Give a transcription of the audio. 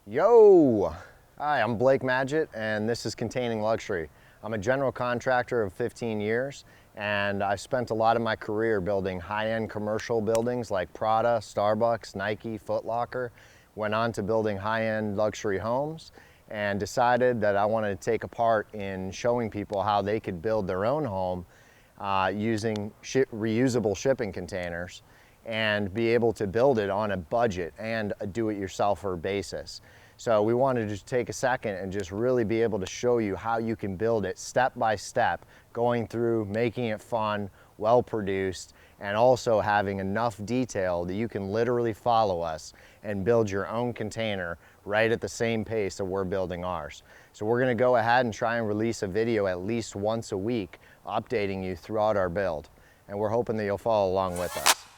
Yo! Hi, I'm Blake Magid, and this is Containing Luxury. I'm a general contractor of 15 years, and I've spent a lot of my career building high-end commercial buildings like Prada, Starbucks, Nike, Foot Locker. Went on to building high-end luxury homes, and decided that I wanted to take a part in showing people how they could build their own home using reusable shipping containers and be able to build it on a budget and a do-it-yourselfer basis. So we wanted to take a second and just really be able to show you how you can build it step by step, going through, making it fun, well produced, and also having enough detail that you can literally follow us and build your own container right at the same pace that we're building ours. So we're gonna go ahead and try and release a video at least once a week, updating you throughout our build. And we're hoping that you'll follow along with us.